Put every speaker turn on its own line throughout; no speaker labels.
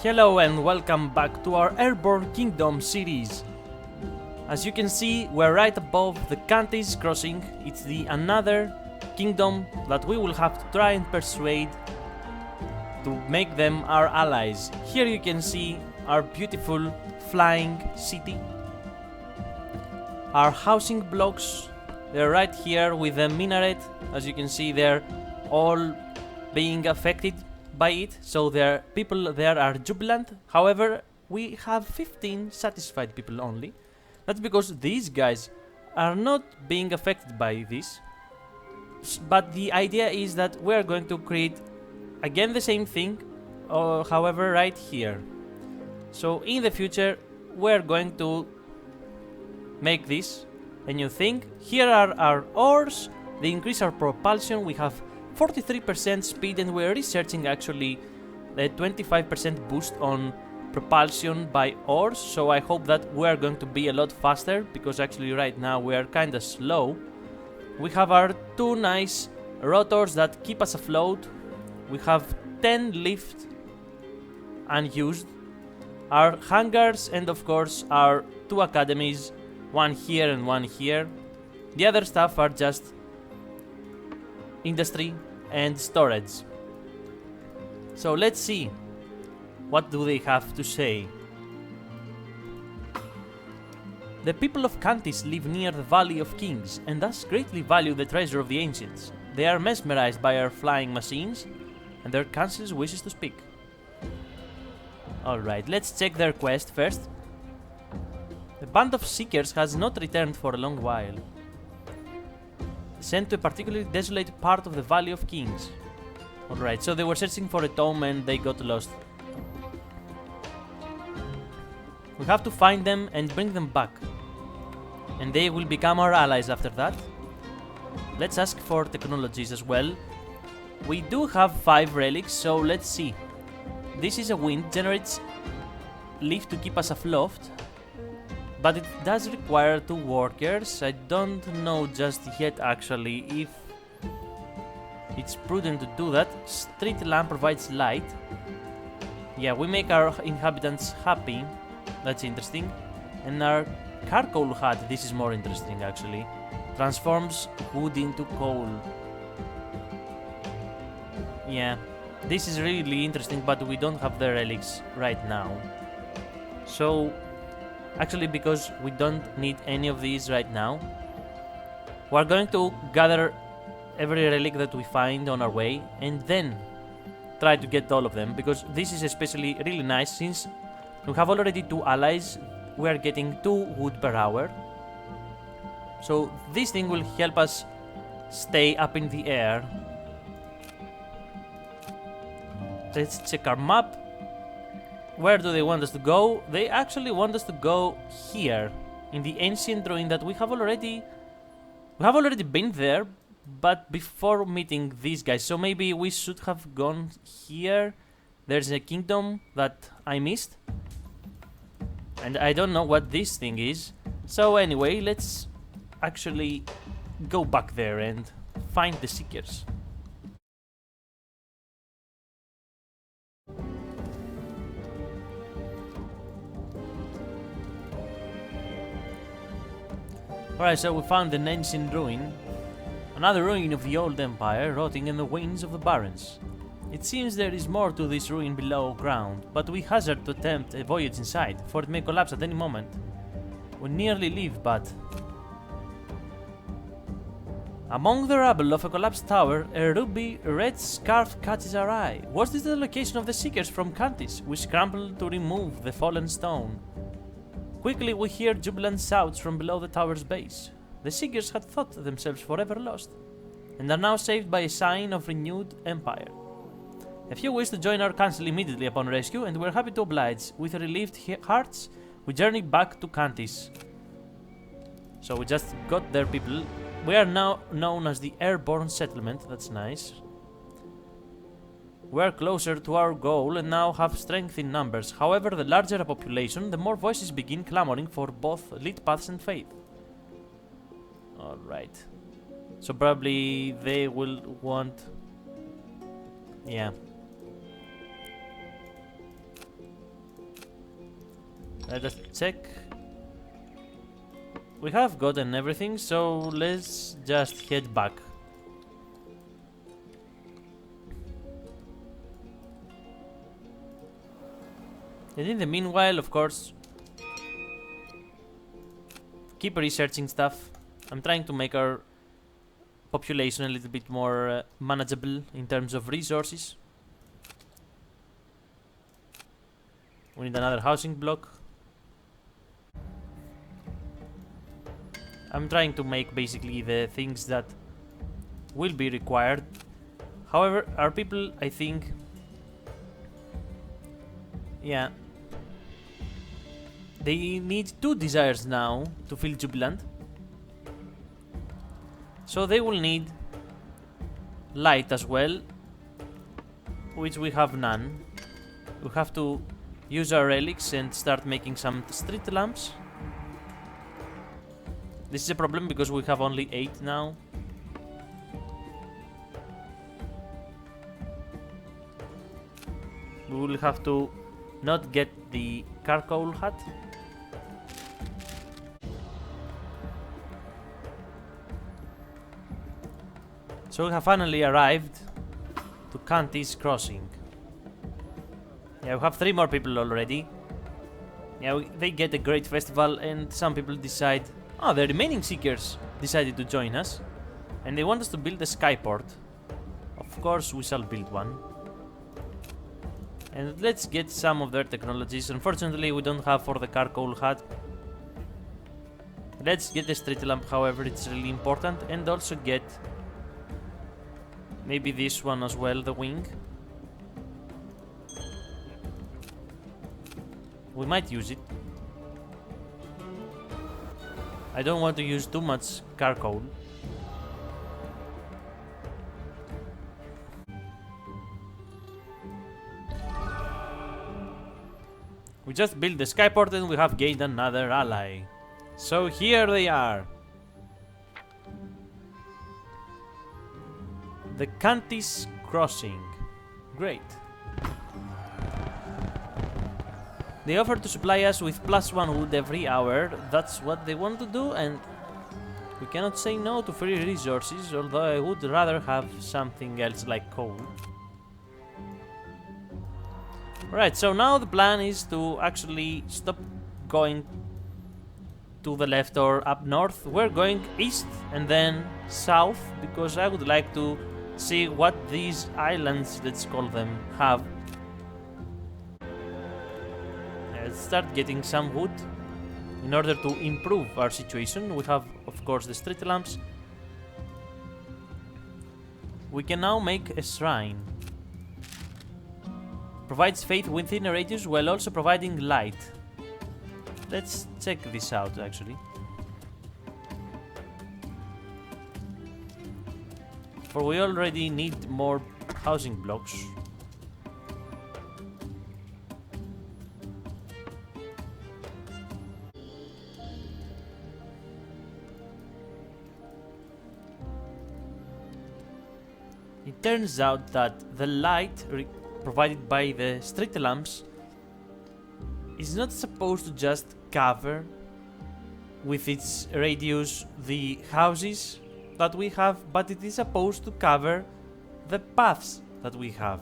Hello and welcome back to our Airborne Kingdom series. As you can see, we're right above the Kantis Crossing. It's the another kingdom that we will have to try and persuade to make them our allies. Here you can see our beautiful flying city. Our housing blocks, they're right here with the minaret. As you can see, they're all being affected by it, so their people there are jubilant. However, we have 15 satisfied people only. That's because these guys are not being affected by this. But the idea is that we're going to create again the same thing, however right here. So in the future we're going to make this a new thing. Here are our ores. They increase our propulsion. We have 43% speed, and we're researching actually a 25% boost on propulsion by ores, so I hope that we're going to be a lot faster, because actually right now we're kinda slow. We have our two nice rotors that keep us afloat. We have 10 lift unused, our hangars, and of course our two academies, one here and one here. The other stuff are just industry and storage. So let's see, what do they have to say? The people of Kantis live near the Valley of Kings and thus greatly value the treasure of the ancients. They are mesmerized by our flying machines, and their council wishes to speak. Alright, let's check their quest first. The band of seekers has not returned for a long while. Sent to a particularly desolate part of the Valley of Kings. Alright, so they were searching for a tomb and they got lost. We have to find them and bring them back, and they will become our allies after that. Let's ask for technologies as well. We do have 5 relics, so let's see. This is a wind, generates lift to keep us afloat, but it does require 2 workers. I don't know just yet actually if it's prudent to do that. Street lamp provides light. Yeah, we make our inhabitants happy. That's interesting. And our charcoal hut, this is more interesting actually. Transforms wood into coal. Yeah, this is really interesting, but we don't have the relics right now. So actually, because we don't need any of these right now, we're going to gather every relic that we find on our way and then try to get all of them, because this is especially really nice since we have already 2 allies. We are getting 2 wood per hour, so this thing will help us stay up in the air. Let's check our map. Where do they want us to go? They actually want us to go here, in the ancient ruin that we have already been there, but before meeting these guys. So maybe we should have gone here. There's a kingdom that I missed, and I don't know what this thing is. So anyway, let's actually go back there and find the seekers. Alright, so we found an ancient ruin. Another ruin of the old empire, rotting in the winds of the barrens. It seems there is more to this ruin below ground, but we hazard to attempt a voyage inside, for it may collapse at any moment. We nearly leave, but... Among the rubble of a collapsed tower, a ruby red scarf catches our eye. Was this the location of the seekers from Kantis? We scramble to remove the fallen stone. Quickly we hear jubilant shouts from below the tower's base. The seekers had thought themselves forever lost, and are now saved by a sign of renewed empire. A few wish to join our council immediately upon rescue, and we're happy to oblige. With relieved hearts, we journey back to Kantis. So we just got their people. We are now known as the Airborne Settlement. That's nice. We're closer to our goal and now have strength in numbers. However, the larger a population, the more voices begin clamoring for both lit paths and faith. Alright. So probably they will want... Yeah. Let us check. We have gotten everything, so let's just head back. And in the meanwhile, of course, keep researching stuff. I'm trying to make our population a little bit more manageable in terms of resources. We need another housing block. I'm trying to make basically the things that will be required. However, our people, I think, yeah, they need 2 desires now to feel jubilant. So they will need light as well, which we have none. We have to use our relics and start making some street lamps. This is a problem because we have only 8 now. We will have to not get the charcoal hut. So we have finally arrived to Kantis Crossing. Yeah, we have 3 more people already. Yeah, they get a great festival and some people decide... Oh, the remaining Seekers decided to join us. And they want us to build a skyport. Of course we shall build one. And let's get some of their technologies. Unfortunately we don't have for the charcoal hut. Let's get the street lamp, however, it's really important. And also get... maybe this one as well, the wing. We might use it. I don't want to use too much charcoal. We just built the skyport and we have gained another ally. So here they are. The Kantis Crossing. Great. They offer to supply us with +1 wood every hour. That's what they want to do, and we cannot say no to free resources, although I would rather have something else like coal. Right, so now the plan is to actually stop going to the left or up north. We're going east and then south, because I would like to see what these islands, let's call them, have. Let's start getting some wood in order to improve our situation. We have, of course, the street lamps. We can now make a shrine. Provides faith within a radius while also providing light. Let's check this out, actually. For we already need more housing blocks. It turns out that the light provided by the street lamps is not supposed to just cover with its radius the houses that we have, but it is supposed to cover the paths that we have.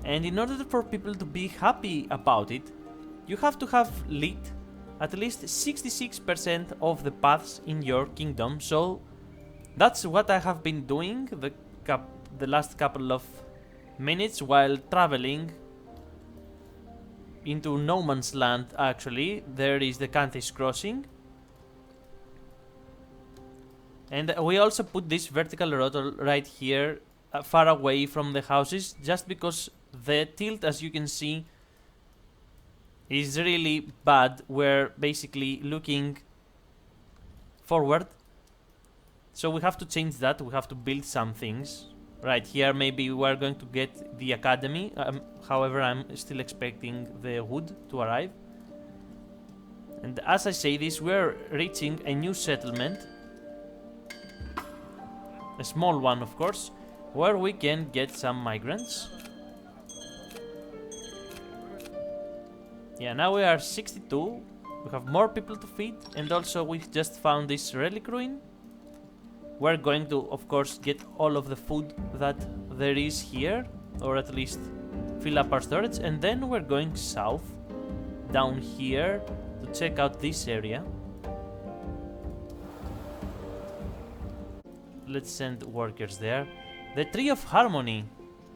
And in order for people to be happy about it, you have to have lit at least 66% of the paths in your kingdom. So that's what I have been doing the last couple of minutes while traveling into no man's land. Actually, there is the Kantis Crossing, and we also put this vertical road right here, far away from the houses, just because the tilt, as you can see, is really bad. We're basically looking forward, so we have to change that. We have to build some things. Right here, maybe we are going to get the academy. However, I'm still expecting the wood to arrive. And as I say this, we're reaching a new settlement. A small one, of course, where we can get some migrants. Yeah, now we are 62. We have more people to feed, and also we just found this relic ruin. We're going to, of course, get all of the food that there is here, or at least fill up our storage, and then we're going south, down here, to check out this area. Let's send workers there. The Tree of Harmony.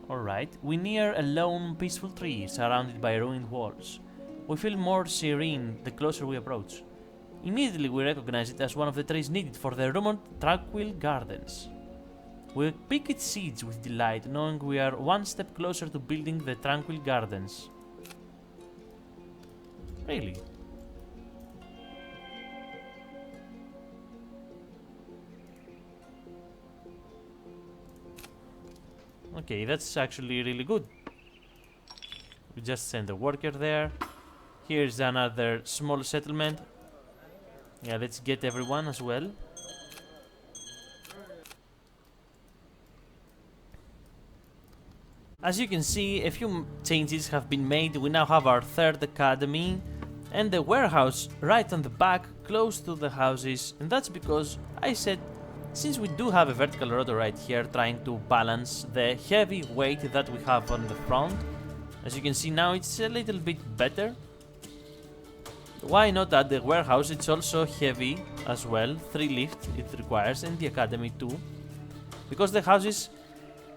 Alright, we near a lone, peaceful tree surrounded by ruined walls. We feel more serene the closer we approach. Immediately we recognize it as one of the trees needed for the rumored Tranquil Gardens. We pick its seeds with delight, knowing we are one step closer to building the Tranquil Gardens. Really? Okay, that's actually really good. We just send a worker there. Here's another small settlement. Yeah, let's get everyone as well. As you can see, a few changes have been made. We now have our third academy and the warehouse right on the back, close to the houses. And that's because I said, since we do have a vertical rotor right here trying to balance the heavy weight that we have on the front, as you can see now it's a little bit better. Why not add the warehouse? It's also heavy as well, 3 lift it requires, and the academy too. Because the houses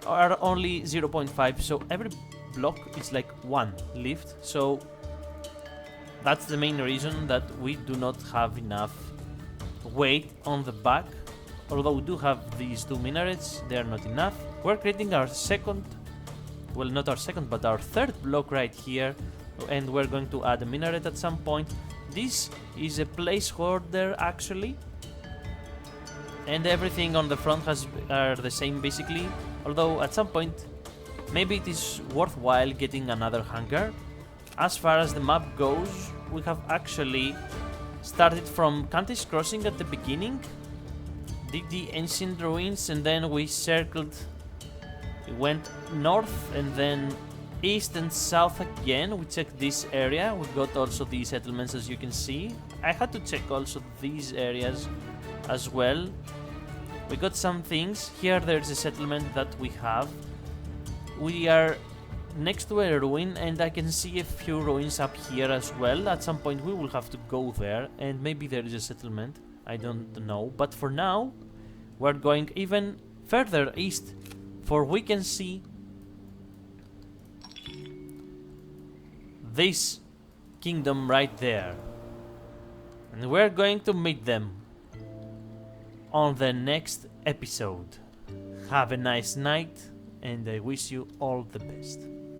are only 0.5, so every block is like 1 lift, so that's the main reason that we do not have enough weight on the back. Although we do have these 2 minarets, they are not enough. We're creating our second, well, not our second, but our third block right here, and we're going to add a minaret at some point. This is a placeholder actually, and everything on the front are the same basically, although at some point maybe it is worthwhile getting another hangar. As far as the map goes, we have actually started from Kantis Crossing at the beginning, did the ancient ruins, and then we circled, we went north and then east and south again. We checked this area, we got also these settlements as you can see. I had to check also these areas as well. We got some things. Here there's a settlement that we have. We are next to a ruin and I can see a few ruins up here as well. At some point we will have to go there and maybe there is a settlement. I don't know, but for now we're going even further east, for we can see this kingdom right there, and we're going to meet them on the next episode. Have a nice night and I wish you all the best.